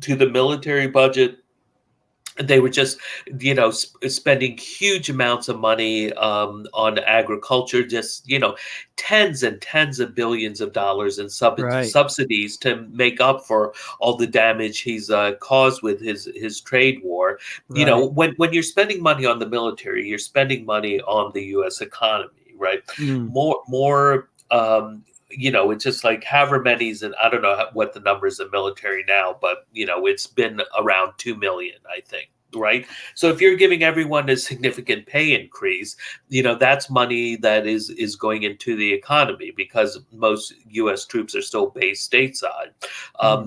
to the military budget. They were just, spending huge amounts of money on agriculture, just, tens and tens of billions of dollars in subsidies to make up for all the damage he's caused with his trade war. Right. When you're spending money on the military, you're spending money on the U.S. economy, right? More. It's just like, however many's, and I don't know what the numbers of military now, but it's been around 2 million, I think. Right. So if you're giving everyone a significant pay increase, that's money that is going into the economy, because most U.S. troops are still based stateside.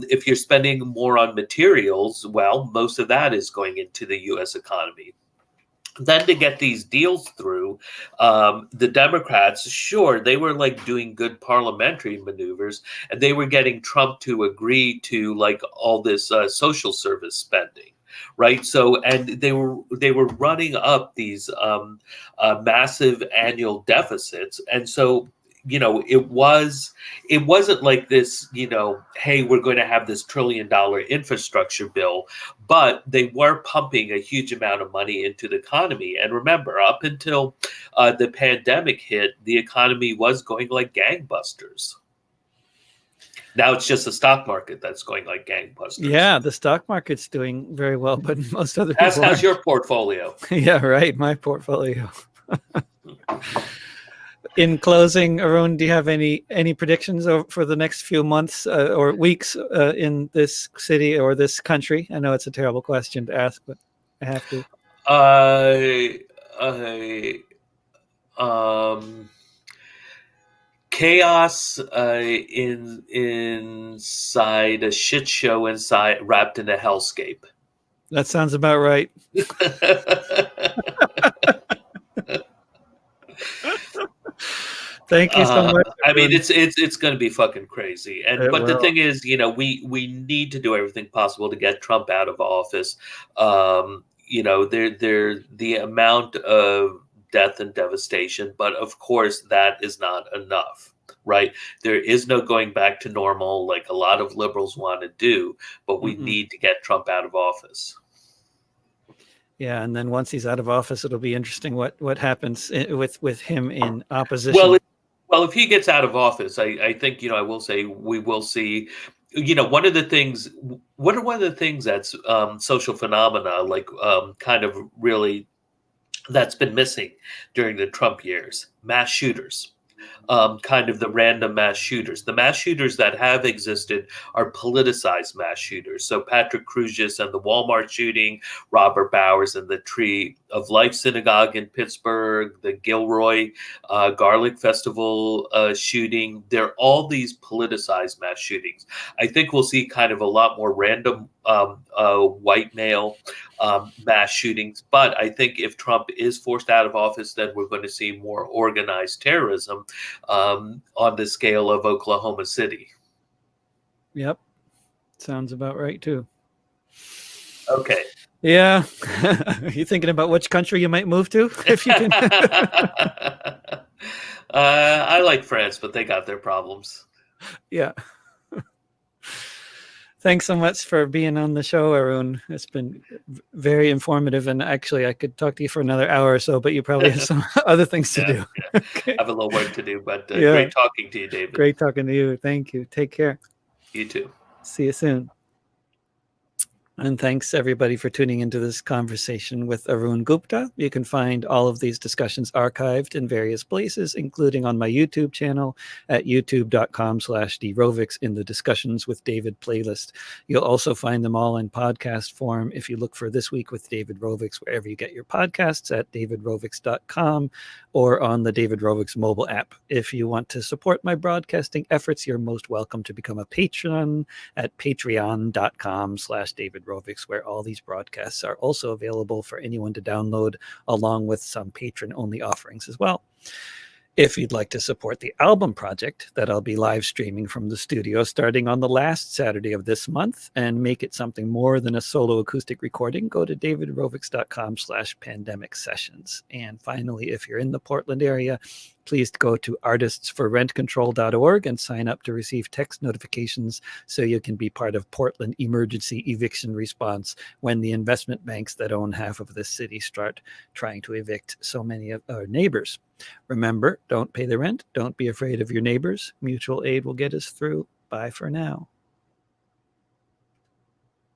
If you're spending more on materials, well, most of that is going into the U.S. economy. Then, to get these deals through, the Democrats, sure, they were, like, doing good parliamentary maneuvers, and they were getting Trump to agree to, like, all this social service spending. right? So, and they were running up these massive annual deficits, and so it wasn't like this, hey, we're going to have this $1 trillion infrastructure bill, but they were pumping a huge amount of money into the economy. And remember, up until the pandemic hit, the economy was going like gangbusters. Now it's just the stock market that's going like gangbusters. Yeah, the stock market's doing very well, but most other people How's your portfolio? Yeah, right. My portfolio. In closing, Arun, do you have any predictions for the next few months or weeks in this city or this country? I know it's a terrible question to ask, but I have to. Chaos inside a shit show wrapped in a hellscape. That sounds about right. Thank you so much. I mean, it's going to be fucking crazy. But the thing is, we need to do everything possible to get Trump out of office. The amount of death and devastation, but of course that is not enough, right? There is no going back to normal like a lot of liberals want to do, but we need to get Trump out of office. Yeah, and then once he's out of office, it'll be interesting what happens with him in opposition. Well, if he gets out of office, I think I will say we will see. One of the things that's social phenomena, like kind of really that's been missing during the Trump years: mass shooters. Kind of the random mass shooters. The mass shooters that have existed are politicized mass shooters. So Patrick Crusius and the Walmart shooting, Robert Bowers and the Tree of Life Synagogue in Pittsburgh, the Gilroy Garlic Festival shooting. They're all these politicized mass shootings. I think we'll see kind of a lot more random white male mass shootings. But I think if Trump is forced out of office, then we're going to see more organized terrorism on the scale of Oklahoma City. Yep. Sounds about right, too. Okay. Yeah. Are you thinking about which country you might move to? If you can. I like France, but they got their problems. Yeah. Thanks so much for being on the show, Arun. It's been very informative, and actually I could talk to you for another hour or so, but you probably have some other things to do. Okay. I have a little work to do, but great talking to you, David. Great talking to you. Thank you. Take care. You too. See you soon. And thanks everybody for tuning into this conversation with Arun Gupta. You can find all of these discussions archived in various places, including on my YouTube channel at youtube.com/DRovics in the Discussions with David playlist. You'll also find them all in podcast form if you look for This Week with David Rovics wherever you get your podcasts at davidrovics.com or on the David Rovics mobile app. If you want to support my broadcasting efforts, you're most welcome to become a patron at patreon.com/David Rovics, where all these broadcasts are also available for anyone to download, along with some patron-only offerings as well. If you'd like to support the album project that I'll be live streaming from the studio starting on the last Saturday of this month and make it something more than a solo acoustic recording, go to davidrovics.com/pandemic sessions. And finally, if you're in the Portland area, please go to artistsforrentcontrol.org and sign up to receive text notifications so you can be part of Portland emergency eviction response when the investment banks that own half of this city start trying to evict so many of our neighbors. Remember, don't pay the rent. Don't be afraid of your neighbors. Mutual aid will get us through. Bye for now.